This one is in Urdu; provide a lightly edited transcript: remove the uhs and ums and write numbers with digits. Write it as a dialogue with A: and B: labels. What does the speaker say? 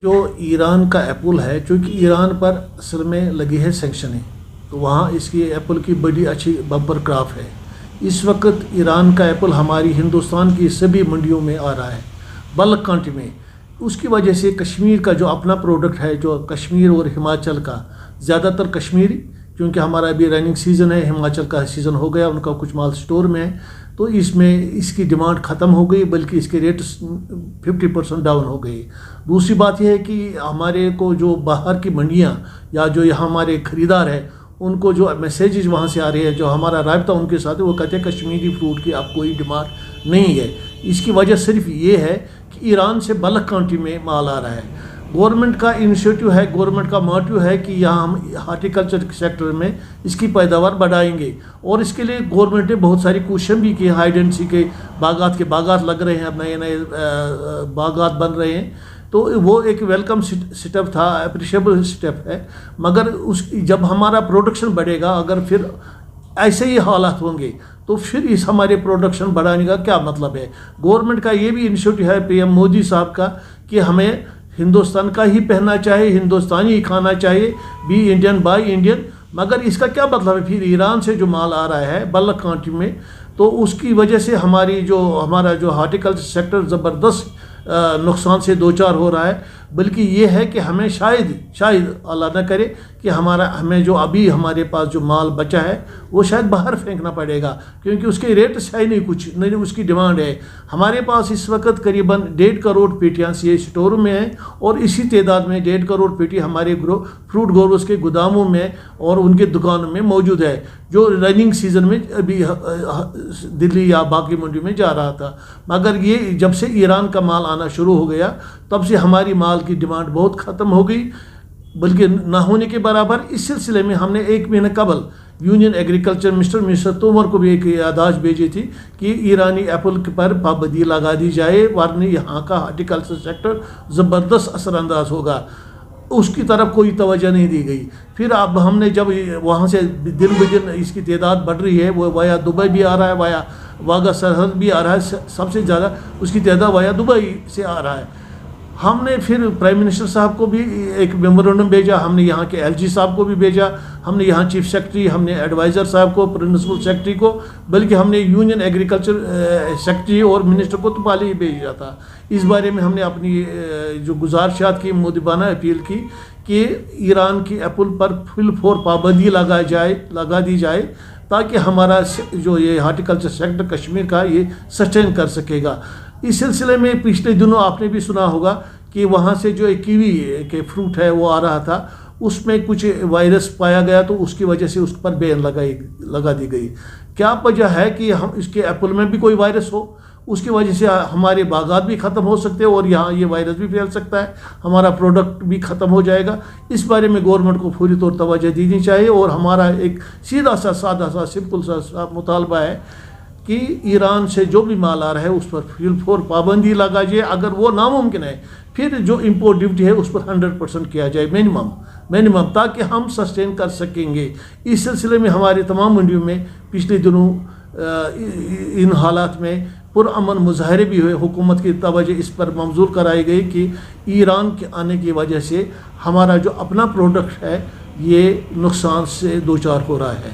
A: جو ایران کا ایپل ہے، چونکہ ایران پر اصل میں لگی ہے سینکشنیں، تو وہاں اس کی ایپل کی بڑی اچھی بمپر کراپ ہے۔ اس وقت ایران کا ایپل ہماری ہندوستان کی سبھی منڈیوں میں آ رہا ہے، بلک کوانٹٹی میں۔ اس کی وجہ سے کشمیر کا جو اپنا پروڈکٹ ہے، جو کشمیر اور ہماچل کا، زیادہ تر کشمیری، کیونکہ ہمارا ابھی رننگ سیزن ہے، ہماچل کا سیزن ہو گیا، ان کا کچھ مال سٹور میں ہے، تو اس میں اس کی ڈیمانڈ ختم ہو گئی، بلکہ اس کے ریٹ 50% ڈاؤن ہو گئی۔ دوسری بات یہ ہے کہ ہمارے کو جو باہر کی منڈیاں یا جو یہاں ہمارے خریدار ہیں، ان کو جو میسیجز وہاں سے آ رہے ہیں، جو ہمارا رابطہ ان کے ساتھ ہے، وہ کہتے ہیں کشمیری فروٹ کی اب کوئی ڈیمانڈ نہیں ہے۔ اس کی وجہ صرف یہ ہے کہ ایران سے بلک کوانٹٹی میں مال آ رہا ہے۔ گورنمنٹ کا انیشیٹو ہے، گورنمنٹ کا موٹیو ہے کہ یہاں ہم ہارٹیکلچر سیکٹر میں اس کی پیداوار بڑھائیں گے، اور اس کے لیے گورنمنٹ نے بہت ساری کوششیں بھی کی۔ ہائی ڈینسٹی کے باغات لگ رہے ہیں، اب نئے نئے باغات بن رہے ہیں، تو وہ ایک ویلکم سٹیپ تھا، اپریشیبل سٹیپ ہے۔ مگر جب ہمارا پروڈکشن بڑھے گا، اگر پھر ایسے ہی حالات ہوں گے تو پھر اس ہمارے پروڈکشن بڑھانے کا کیا مطلب ہے؟ گورنمنٹ کا یہ بھی انیشیٹو ہے، پی ایم مودی صاحب کا، کہ ہمیں ہندوستان کا ہی پہننا چاہیے، ہندوستانی ہی کھانا چاہیے، بی انڈین بائی انڈین۔ مگر اس کا کیا مطلب ہے؟ پھر ایران سے جو مال آ رہا ہے بلک کوانٹٹی میں، تو اس کی وجہ سے ہمارا جو ہارٹیکلچر سیکٹر زبردست نقصان سے دوچار ہو رہا ہے۔ بلکہ یہ ہے کہ ہمیں شاید اللہ نہ کرے کہ ہمیں جو ابھی ہمارے پاس جو مال بچا ہے وہ شاید باہر پھینکنا پڑے گا، کیونکہ اس کے ریٹس ہے نہیں، کچھ نہیں، اس کی ڈیمانڈ ہے۔ ہمارے پاس اس وقت قریباً 1.5 کروڑ پیٹیاں یہ اسٹور میں ہیں، اور اسی تعداد میں 1.5 کروڑ پیٹی ہمارے فروٹ گروز کے گوداموں میں اور ان کے دکانوں میں موجود ہے، جو رننگ سیزن میں ابھی دلی یا باقی منڈی میں جا رہا تھا۔ مگر یہ جب سے ایران کا مال آنا شروع ہو گیا، تب سے ہماری مال کی ڈیمانڈ بہت ختم ہو گئی، بلکہ نہ ہونے کے برابر۔ اس سلسلے میں ہم نے 1 مہینہ قبل یونین ایگریکلچر منسٹر تومر کو بھی ایک یادداشت بھیجی تھی کہ ایرانی ایپل پر پابندی لگا دی جائے، ورنہ یہاں کا ہارٹیکلچر سیکٹر زبردست اثر انداز ہوگا۔ اس کی طرف کوئی توجہ نہیں دی گئی۔ پھر اب ہم نے جب وہاں سے دن بدن اس کی تعداد بڑھ رہی ہے، وہ وایا دبئی بھی آ رہا ہے، وایا واگا سرحد بھی آ رہا ہے، سب سے زیادہ اس کی تعداد وایا دبئی سے آ رہا ہے۔ ہم نے پھر پرائم منسٹر صاحب کو بھی ایک میمورنڈم بھیجا، ہم نے یہاں کے ایل جی صاحب کو بھی بھیجا، ہم نے یہاں چیف سیکرٹری، ہم نے ایڈوائزر صاحب کو، پرنسپل سیکرٹری کو، بلکہ ہم نے یونین ایگریکلچر سیکرٹری اور منسٹر کو تو پہلے ہی بھیجا تھا۔ اس بارے میں ہم نے اپنی جو گزارشات کی، مؤدبانہ اپیل کی کہ ایران کی ایپل پر فل فور پابندی لگا دی جائے، تاکہ ہمارا جو یہ ہارٹیکلچر سیکٹر کشمیر کا یہ سسٹین کر سکے گا۔ اس سلسلے میں پچھلے دنوں آپ نے بھی سنا ہوگا کہ وہاں سے جو ایک کیوی کے فروٹ ہے وہ آ رہا تھا، اس میں کچھ وائرس پایا گیا، تو اس کی وجہ سے اس پر بین لگا دی گئی۔ کیا وجہ ہے کہ ہم اس کے ایپل میں بھی کوئی وائرس ہو؟ اس کی وجہ سے ہمارے باغات بھی ختم ہو سکتے ہیں، اور یہاں یہ وائرس بھی پھیل سکتا ہے، ہمارا پروڈکٹ بھی ختم ہو جائے گا۔ اس بارے میں گورنمنٹ کو فوری طور توجہ دینی چاہیے، اور ہمارا ایک سیدھا سا سادہ سا سمپل سا مطالبہ ہے کہ ایران سے جو بھی مال آ رہا ہے اس پر فل فور پابندی لگا جائے۔ اگر وہ ناممکن ہے، پھر جو امپورٹ ڈیوٹی ہے اس پر 100% کیا جائے، منیمم، تاکہ ہم سسٹین کر سکیں گے۔ اس سلسلے میں ہمارے تمام منڈیوں میں پچھلے دنوں ان حالات میں پرامن مظاہرے بھی ہوئے، حکومت کی توجہ اس پر مبذول کرائی گئی کہ ایران کے آنے کی وجہ سے ہمارا جو اپنا پروڈکٹ ہے یہ نقصان سے دوچار ہو رہا ہے۔